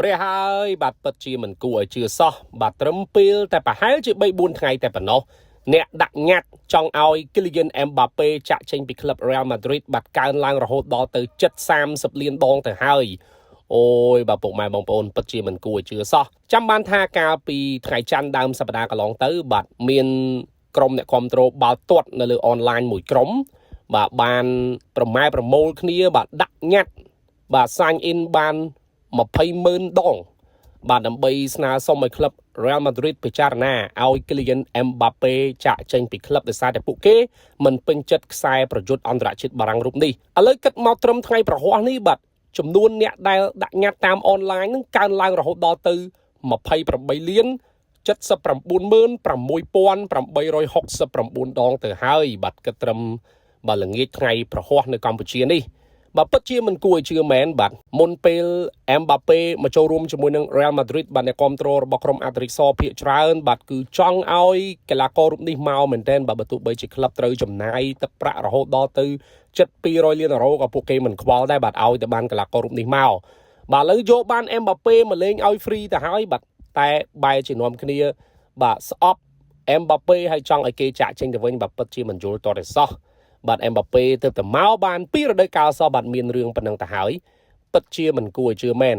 ព្រះហើយបាទពិតជាមិនគួរឲ្យជឿសោះបាទត្រឹមពេលតែប្រហែលជា3-4ថ្ងៃតែប៉ុណ្ណោះអ្នកដាក់ញត្តិចង់ឲ្យ Kylian Mbappé ចាក់ចេញពីក្លឹប Real Madrid បាទកើនឡើងរហូតដល់ទៅជិត30លានដងទៅហើយអូយបាទពុកម៉ែបងប្អូនពិតជាមិនគួរឲ្យជឿសោះចាំបានថាកាលពីថ្ងៃច័ន្ទដើមសប្តាហ៍កន្លងទៅបាទមានក្រុមអ្នកគ្រប់គ្រងបាល់ទាត់នៅលើអនឡាញមួយក្រុមបាទបានប្រមូលគ្នាបាទដាក់ញត្តិបាទ sign in បាន20,000 ដងបាទដើម្បីស្នើសុំឲ្យក្លឹប Real Madrid ពិចារណាឲ្យ Kylian Mbappé ចាក់ចេញពីក្លឹបដោយសារតែពួកគេមិនពេញចិត្តខ្សែប្រយុទ្ធអន្តរជាតិបារាំងរូបនេះឥឡូវគិតមកត្រឹមថ្ងៃប្រហ័សនេះបាទចំនួនអ្នកដែលដាក់ញត្តិតាមអនឡាញនឹងកើនឡើងរហូតដល់ទៅ28,796,869 ដងទៅហើយបាទគិតត្រឹមបាទល្ងាចថ្ងៃប្រហ័សនៅកម្ពុជានេះបាទពិតជាមិនគួរឲ្យជឿមែនបាទមុនពេល Mbappé មកចូលរួមជាមួយនឹង Real Madrid បាទអ្នកគ្រប់គ្រងរបស់ក្រុមអាត្រិកសភាគច្រើនបាទគឺចង់ឲ្យកីឡាកររូបនេះមកមែនទែនបាទបើទោះបីជាក្លឹបត្រូវចំណាយទឹកប្រាក់រហូតដល់ទៅជិត200លានអឺរ៉ូក៏ពួកគេមិនខ្វល់ដែរបាទឲ្យតែបានកីឡាកររូបនេះមកបាទឥឡូវយកបាន Mbappé មកលេងឲ្យ free ទៅហើយបាទតែបែរជានាំគ្នាបាទស្អប់ Mbappé ហើយចង់ឲ្យគេចាក់ចេញទៅវិញបាទពិតជាមិនយល់តតែសោះបាទ Mbappé ទៅតែមកបាន2រដូវកាលសោះបាទមានរឿងប៉ុណ្ណឹងទៅហើយពិតជាមិនគួរឲ្យជឿមែន